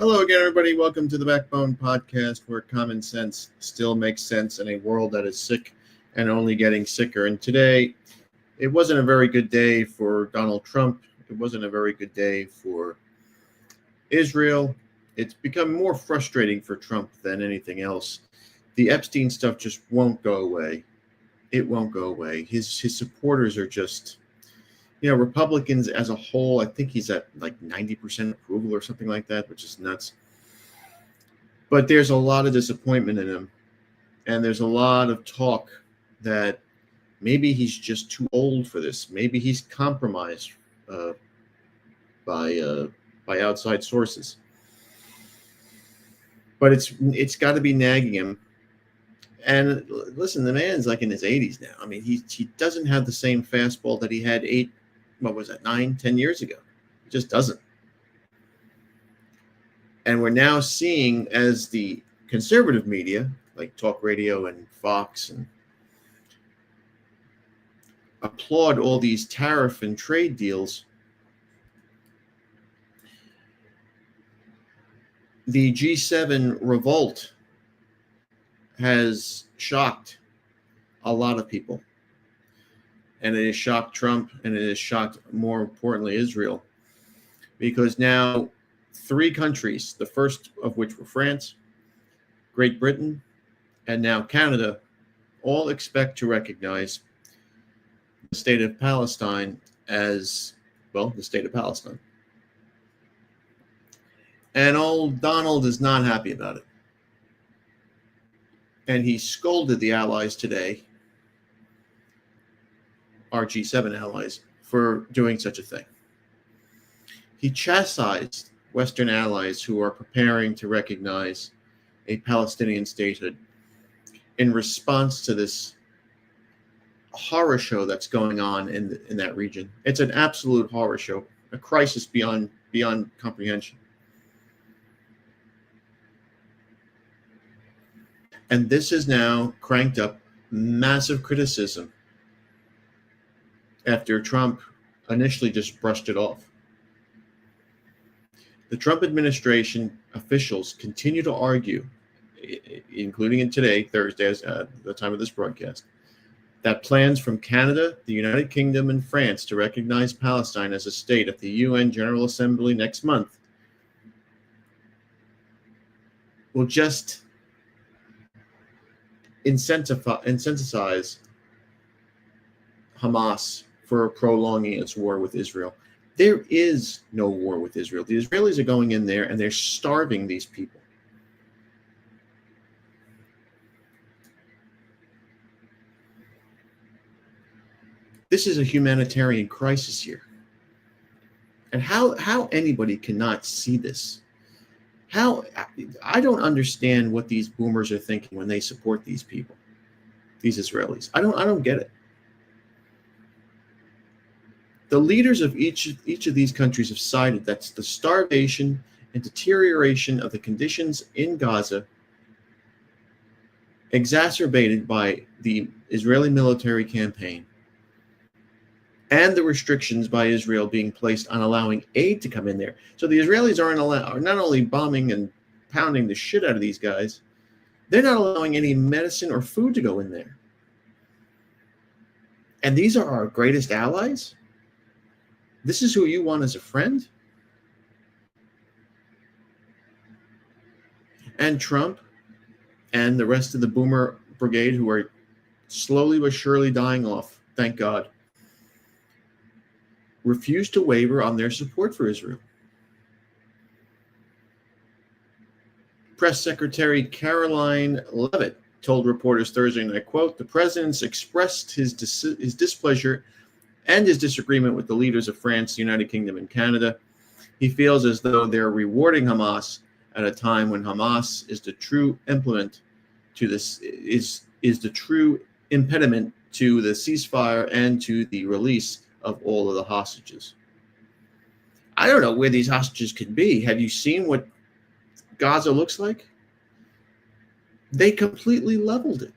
Hello again, everybody. Welcome to the Backbone Podcast, where common sense still makes sense in a world that is sick and only getting sicker. And today, it wasn't a very good day for Donald Trump. It wasn't a very good day for Israel. It's become more frustrating for Trump than anything else. The Epstein stuff just won't go away. It won't go away. His supporters are just, Republicans as a whole, I think he's at like 90% approval or something like that, which is nuts. But there's a lot of disappointment in him. And there's a lot of talk that maybe he's just too old for this. Maybe he's compromised by outside sources. But it's got to be nagging him. And listen, the man's like in his 80s now. I mean, he doesn't have the same fastball that he had 9, 10 years ago. He just doesn't. And we're now seeing, as the conservative media, like talk radio and Fox, and applaud all these tariff and trade deals, the G7 revolt has shocked a lot of people. And it has shocked Trump, and it has shocked, more importantly, Israel. Because now 3 countries, the first of which were France, Great Britain, and now Canada, all expect to recognize the state of Palestine as, well, the state of Palestine. And old Donald is not happy about it. And he scolded the allies today, our G7 allies, for doing such a thing. He chastised Western allies who are preparing to recognize a Palestinian statehood in response to this horror show that's going on in that region. It's an absolute horror show, a crisis beyond comprehension. And this has now cranked up massive criticism after Trump initially just brushed it off. The Trump administration officials continue to argue, including in today, Thursday, at the time of this broadcast, that plans from Canada, the United Kingdom, and France to recognize Palestine as a state at the UN General Assembly next month will just incentivize Hamas for prolonging its war with Israel. There is no war with Israel. The Israelis are going in there and they're starving these people. This is a humanitarian crisis here. And how anybody cannot see this? I don't understand what these boomers are thinking when they support these people, these Israelis. I don't get it. The leaders of each of these countries have cited that the starvation and deterioration of the conditions in Gaza, exacerbated by the Israeli military campaign and the restrictions by Israel being placed on allowing aid to come in there. So the Israelis are not only bombing and pounding the shit out of these guys, they're not allowing any medicine or food to go in there. And these are our greatest allies? This is who you want as a friend? And Trump and the rest of the boomer brigade, who are slowly but surely dying off, thank God, refuse to waver on their support for Israel. Press Secretary Caroline Leavitt told reporters Thursday, and I quote, "The president's expressed his displeasure and his disagreement with the leaders of France, the United Kingdom, and Canada. He feels as though they're rewarding Hamas at a time when Hamas is the true implement to this is the true impediment to the ceasefire and to the release of all of the hostages." I don't know where these hostages could be. Have you seen what Gaza looks like? They completely leveled it.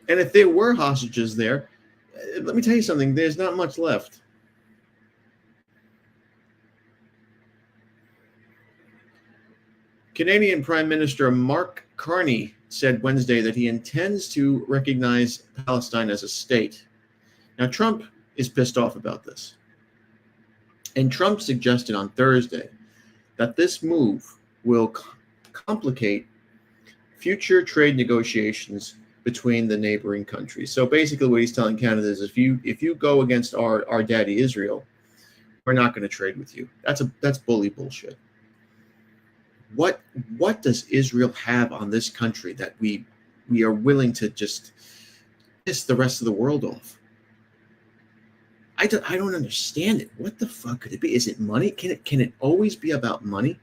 And if there were hostages there, let me tell you something, there's not much left. Canadian Prime Minister Mark Carney said Wednesday that he intends to recognize Palestine as a state. Now, Trump is pissed off about this. And Trump suggested on Thursday that this move will complicate future trade negotiations between the neighboring countries. So basically what he's telling Canada is if you go against our daddy Israel, we're not going to trade with you. That's bully bullshit. What does Israel have on this country that we are willing to just piss the rest of the world off? I don't understand it. What the fuck could it be? Is it money? Can it always be about money?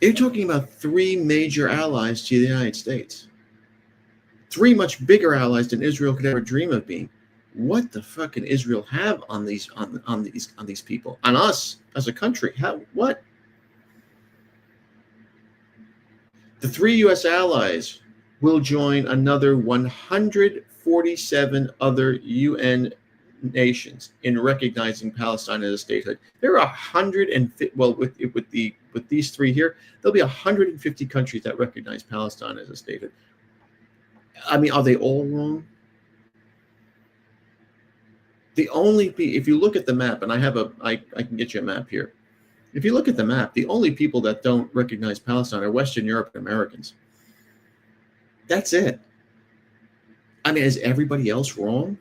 They're talking about three major allies to the United States. Three much bigger allies than Israel could ever dream of being. What the fuck can Israel have on these people? On us as a country? What? The three U.S. allies will join another 147 other UN nations in recognizing Palestine as a statehood. There are 150. Well, with these three here, there'll be 150 countries that recognize Palestine as a statehood. I mean, are they all wrong? If you look at the map, and I can get you a map here. If you look at the map, the only people that don't recognize Palestine are Western European Americans. That's it. I mean, is everybody else wrong?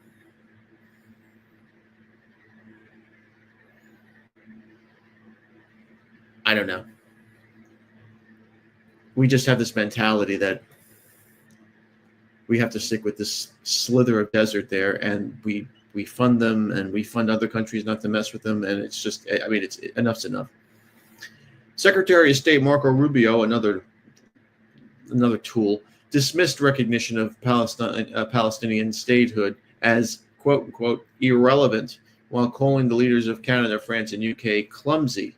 I don't know. We just have this mentality that we have to stick with this slither of desert there, and we fund them, and we fund other countries not to mess with them, and it's just, I mean, it's enough's enough. Secretary of State Marco Rubio, another tool, dismissed recognition of Palestinian statehood as quote unquote irrelevant, while calling the leaders of Canada, France, and UK clumsy,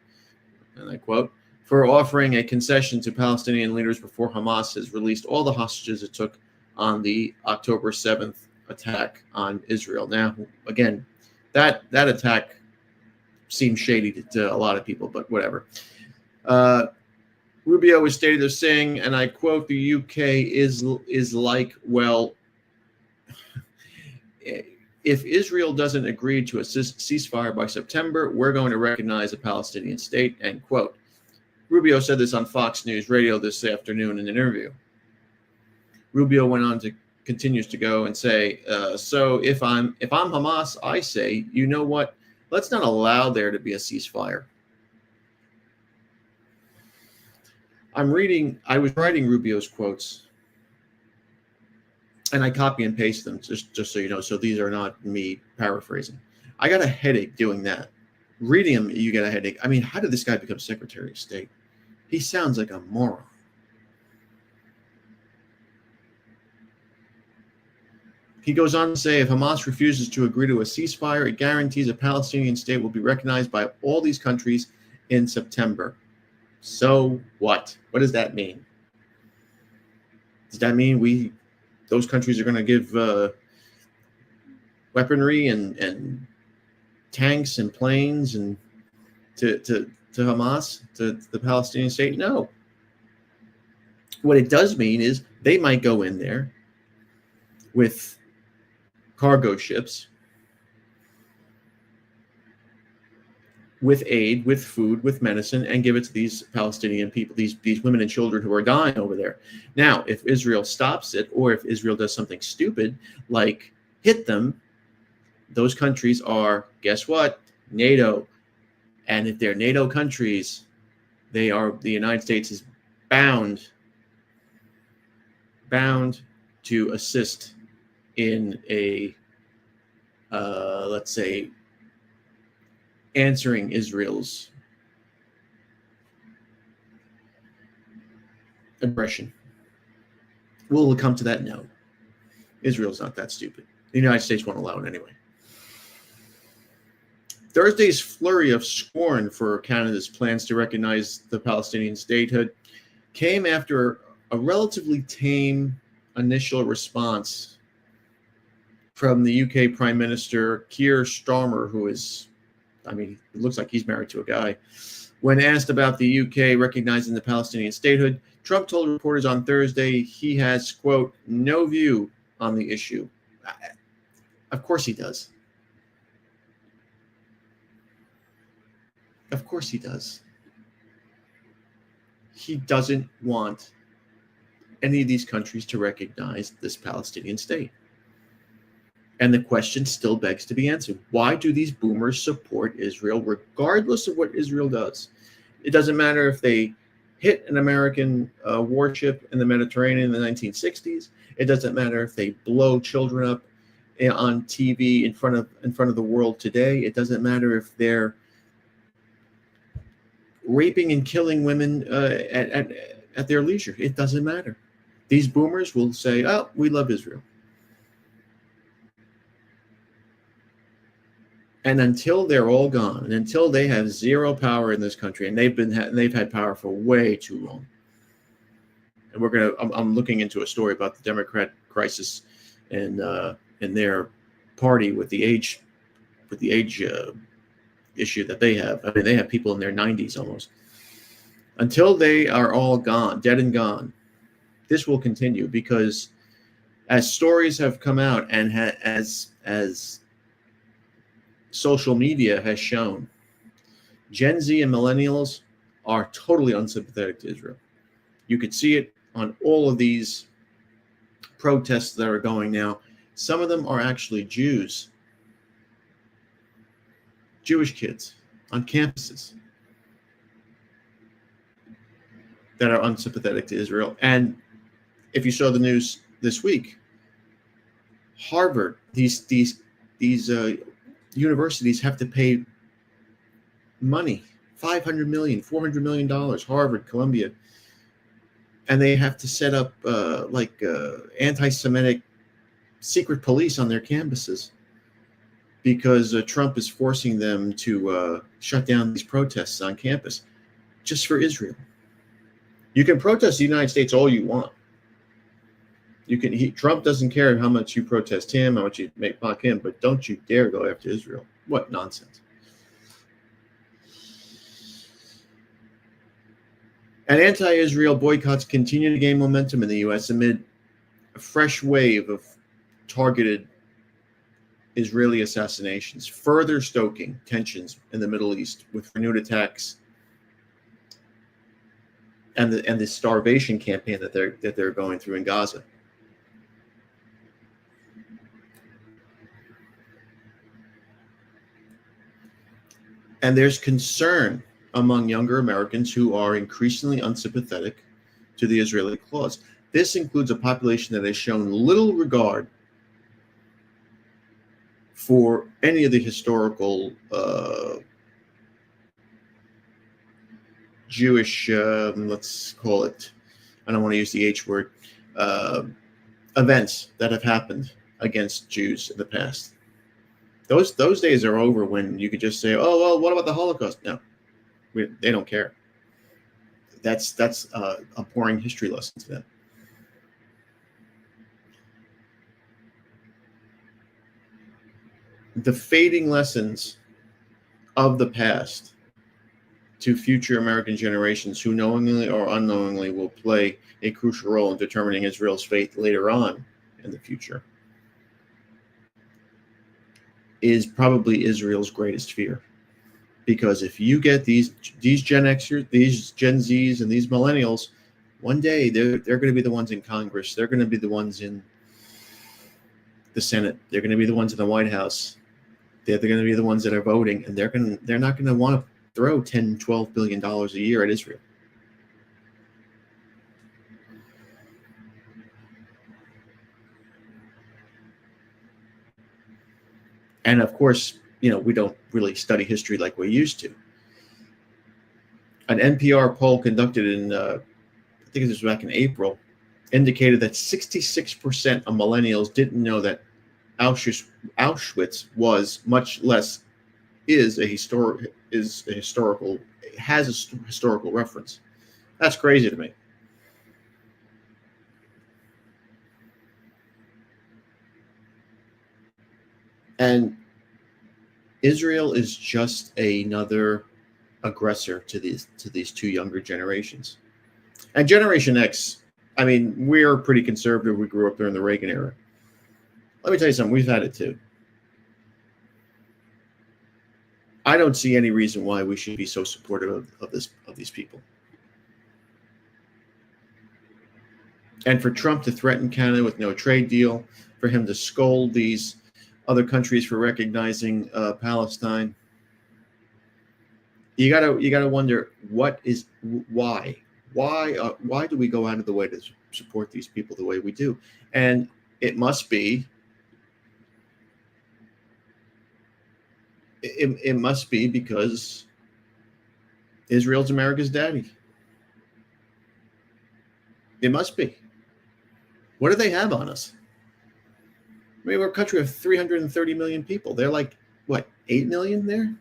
and I quote, for offering a concession to Palestinian leaders before Hamas has released all the hostages it took on the October 7th attack on Israel. Now, again, that attack seems shady to a lot of people, but whatever. Rubio was stated as saying, and I quote, the UK is like, well, if Israel doesn't agree to a ceasefire by September, we're going to recognize a Palestinian state, end quote. Rubio said this on Fox News Radio this afternoon in an interview. Rubio went on to continues to go and say, so if I'm Hamas, I say, you know what? Let's not allow there to be a ceasefire. I was writing Rubio's quotes, and I copy and paste them just so you know. So these are not me paraphrasing. I got a headache doing that. Reading them, you get a headache. I mean, how did this guy become Secretary of State? He sounds like a moron. He goes on to say, if Hamas refuses to agree to a ceasefire, it guarantees a Palestinian state will be recognized by all these countries in September. So what? What does that mean? Does that mean those countries are going to give weaponry and tanks and planes and to Hamas, to the Palestinian state? No. What it does mean is they might go in there with cargo ships, with aid, with food, with medicine, and give it to these Palestinian people, these women and children who are dying over there. Now, if Israel stops it, or if Israel does something stupid like hit them, those countries are, guess what? NATO. And if they're NATO countries, the United States is bound to assist in a, let's say, answering Israel's aggression. Will it come to that? No. Israel's not that stupid. The United States won't allow it anyway. Thursday's flurry of scorn for Canada's plans to recognize the Palestinian statehood came after a relatively tame initial response from the UK Prime Minister Keir Starmer, who is I mean, it looks like he's married to a guy. When asked about the UK recognizing the Palestinian statehood, Trump told reporters on Thursday he has, quote, no view on the issue. Of course he does. Of course he does. He doesn't want any of these countries to recognize this Palestinian state. And the question still begs to be answered. Why do these boomers support Israel regardless of what Israel does? It doesn't matter if they hit an American warship in the Mediterranean in the 1960s. It doesn't matter if they blow children up on TV in front of the world today. It doesn't matter if they're raping and killing women at their leisure. It doesn't matter. These boomers will say, "Oh, we love Israel." And until they're all gone, and until they have zero power in this country, and they've had power for way too long. And I'm looking into a story about the Democrat crisis and their party with the age issue that they have. I mean, they have people in their 90s almost. Until they are all gone, dead and gone, this will continue, because as stories have come out and as social media has shown, Gen Z and millennials are totally unsympathetic to Israel. You could see it on all of these protests that are going now. Some of them are actually Jewish kids on campuses that are unsympathetic to Israel. And if you saw the news this week, Harvard, these universities have to pay money, $500 million, $400 million, Harvard, Columbia, and they have to set up anti-Semitic secret police on their campuses because Trump is forcing them to shut down these protests on campus just for Israel. You can protest the United States all you want. Trump doesn't care how much you protest him, how much you mock him, but don't you dare go after Israel. What nonsense. And anti-Israel boycotts continue to gain momentum in the U.S. amid a fresh wave of targeted Israeli assassinations, further stoking tensions in the Middle East with renewed attacks and the starvation campaign that they're going through in Gaza. And there's concern among younger Americans who are increasingly unsympathetic to the Israeli cause. This includes a population that has shown little regard for any of the historical Jewish, let's call it, I don't want to use the H word, events that have happened against Jews in the past. Those days are over when you could just say, "Oh, well, what about the Holocaust?" No, they don't care. That's a boring history lesson to them. The fading lessons of the past to future American generations who knowingly or unknowingly will play a crucial role in determining Israel's fate later on in the future is probably Israel's greatest fear. Because if you get these Gen Xers, these Gen Zs, and these millennials, one day they're going to be the ones in Congress. They're going to be the ones in the Senate. They're going to be the ones in the White House. They're going to be the ones that are voting, and they're not going to want to throw $10-12 billion a year at Israel. And of course, we don't really study history like we used to. An NPR poll conducted in, I think it was back in April, indicated that 66% of millennials didn't know that Auschwitz was, much less has a historical reference. That's crazy to me. And Israel is just another aggressor to these two younger generations. And Generation X, I mean, we're pretty conservative. We grew up during the Reagan era. Let me tell you something. We've had it too. I don't see any reason why we should be so supportive of these people. And for Trump to threaten Canada with no trade deal, for him to scold these other countries for recognizing Palestine, you gotta wonder why do we go out of the way to support these people the way we do? And it must be because Israel's America's daddy. It must be. What do they have on us? I mean, we're a country of 330 million people. They're like, what, 8 million there?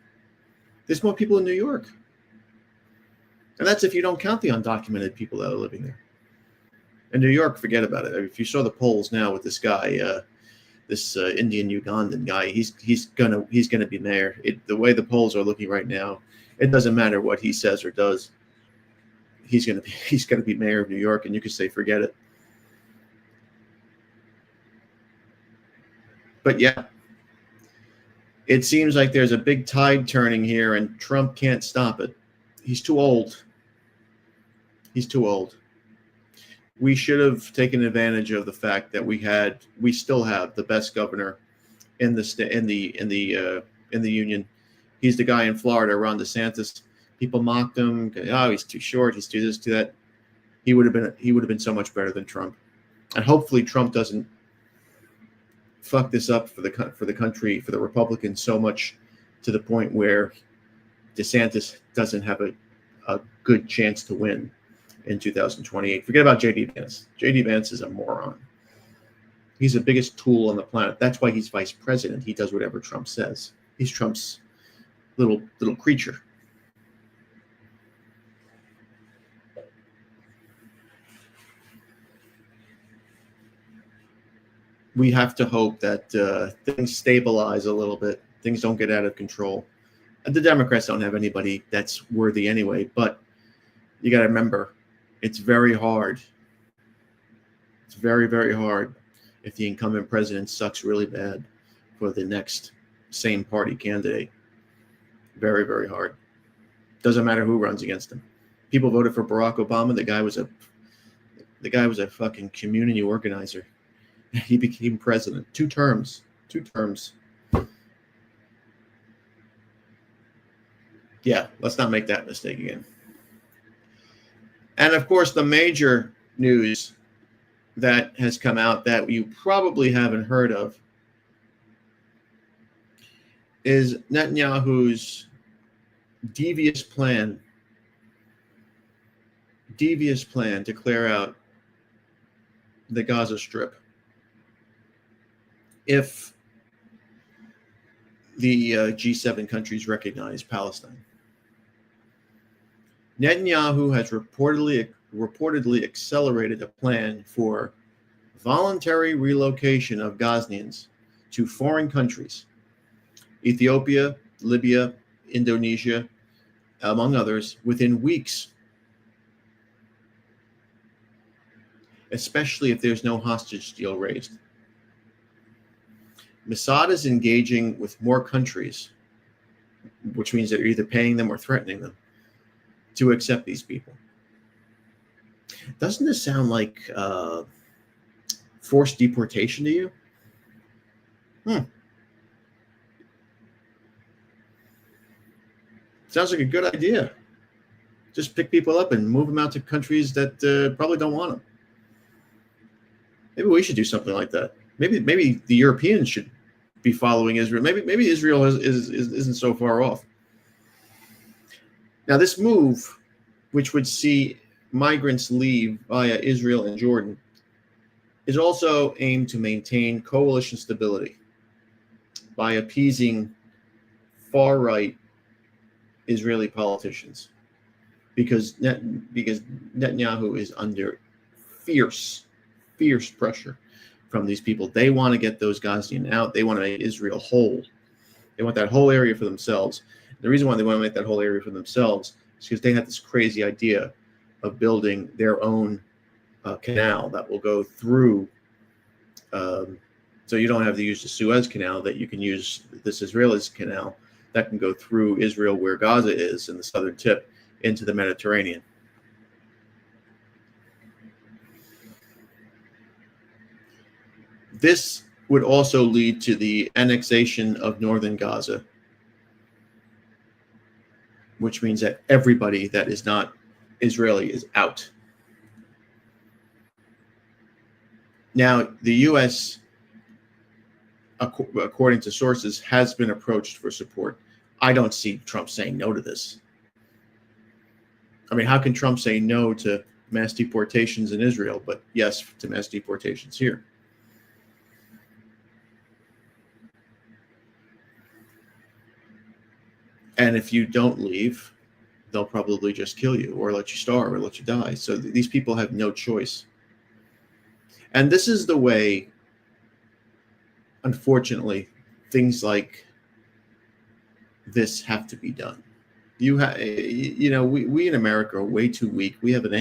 There's more people in New York. And that's if you don't count the undocumented people that are living there. In New York, forget about it. If you saw the polls now with this guy, this Indian Ugandan guy, he's gonna be mayor. The way the polls are looking right now, it doesn't matter what he says or does. He's gonna be mayor of New York, and you could say forget it. But yeah, it seems like there's a big tide turning here, and Trump can't stop it. He's too old. He's too old. We should have taken advantage of the fact that we still have the best governor in the union. He's the guy in Florida, Ron DeSantis. People mocked him. Oh, he's too short. He's too this, too that. He would have been so much better than Trump. And hopefully Trump doesn't fuck this up for the country, for the Republicans so much to the point where DeSantis doesn't have a good chance to win in 2028. Forget about J.D. Vance. J.D. Vance is a moron. He's the biggest tool on the planet. That's why he's vice president. He does whatever Trump says. He's Trump's little creature. We have to hope that things stabilize a little bit. Things don't get out of control. And the Democrats don't have anybody that's worthy anyway. But you got to remember, it's very hard. It's very, very hard if the incumbent president sucks really bad for the next same party candidate. Very, very hard. Doesn't matter who runs against him. People voted for Barack Obama. The guy was a fucking community organizer. He became president. 2 terms. Yeah, let's not make that mistake again. And of course, the major news that has come out that you probably haven't heard of is Netanyahu's devious plan to clear out the Gaza Strip if the G7 countries recognize Palestine. Netanyahu has reportedly accelerated a plan for voluntary relocation of Gazans to foreign countries, Ethiopia, Libya, Indonesia, among others, within weeks, especially if there's no hostage deal raised. Mossad is engaging with more countries, which means they're either paying them or threatening them, to accept these people. Doesn't this sound like forced deportation to you? Sounds like a good idea. Just pick people up and move them out to countries that probably don't want them. Maybe we should do something like that. Maybe the Europeans should be following Israel. Maybe Israel isn't so far off. Now, this move, which would see migrants leave via Israel and Jordan, is also aimed to maintain coalition stability by appeasing far-right Israeli politicians, because Netanyahu is under fierce pressure from these people. They want to get those Gazans out. They want to make Israel whole. They want that whole area for themselves. The reason why they want to make that whole area for themselves is because they had this crazy idea of building their own canal that will go through. So you don't have to use the Suez Canal, that you can use this Israeli canal that can go through Israel, where Gaza is in the southern tip, into the Mediterranean. This would also lead to the annexation of northern Gaza, which means that everybody that is not Israeli is out. Now, the U.S., according to sources, has been approached for support. I don't see Trump saying no to this. I mean, how can Trump say no to mass deportations in Israel, but yes to mass deportations here? And if you don't leave, they'll probably just kill you or let you starve or let you die. So these people have no choice. And this is the way, unfortunately, things like this have to be done. We in America are way too weak. We have an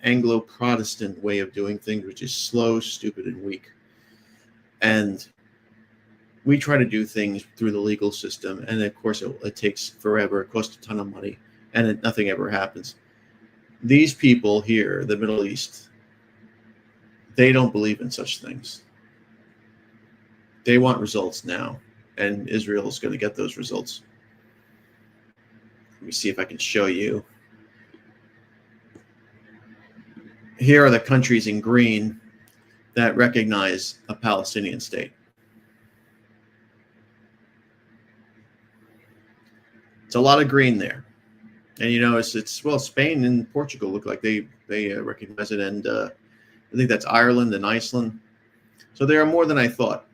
Anglo-Protestant way of doing things, which is slow, stupid, and weak. And we try to do things through the legal system, and of course it takes forever. It costs a ton of money, and nothing ever happens. These people here, the Middle East, they don't believe in such things. They want results now, and Israel is going to get those results. Let me see if I can show you. Here are the countries in green that recognize a Palestinian state. It's a lot of green there. And you notice Spain and Portugal look like they recognize it, and I think that's Ireland and Iceland. So there are more than I thought.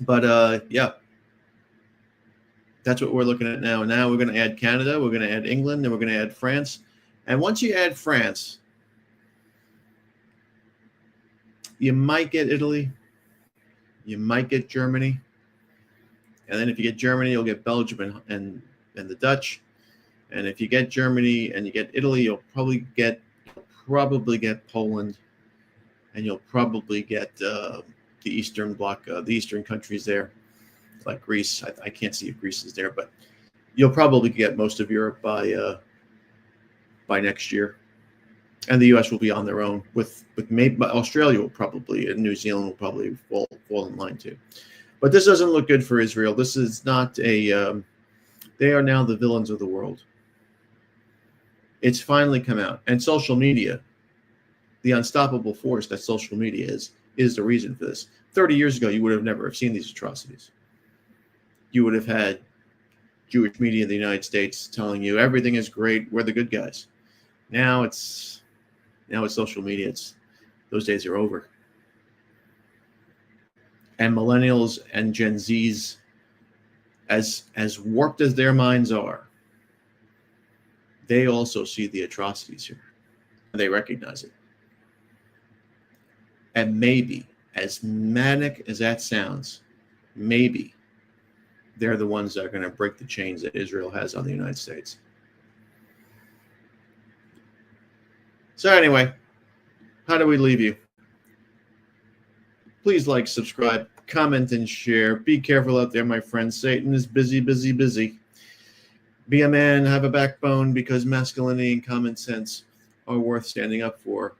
But yeah, that's what we're looking at now. Now we're going to add Canada, we're going to add England, and we're going to add France. And once you add France, you might get Italy, you might get Germany. And then if you get Germany, you'll get Belgium and the Dutch. And if you get Germany and you get Italy, you'll probably get Poland, and you'll probably get the Eastern Bloc, the Eastern countries there, like Greece. I can't see if Greece is there, but you'll probably get most of Europe by next year. And the U.S. will be on their own. With maybe Australia will probably, and New Zealand will probably fall in line too. But this doesn't look good for Israel. This is not they are now the villains of the world. It's finally come out. And social media, the unstoppable force that social media is the reason for this. 30 years ago, you would have never seen these atrocities. You would have had Jewish media in the United States telling you everything is great, we're the good guys. Now it's social media. Those days are over. And millennials and Gen Zs, as warped as their minds are, they also see the atrocities here, and they recognize it. And maybe, as manic as that sounds, maybe they're the ones that are going to break the chains that Israel has on the United States. So anyway, how do we leave you? Please like, subscribe, comment, and share. Be careful out there, my friends. Satan is busy, busy, busy. Be a man, have a backbone, because masculinity and common sense are worth standing up for.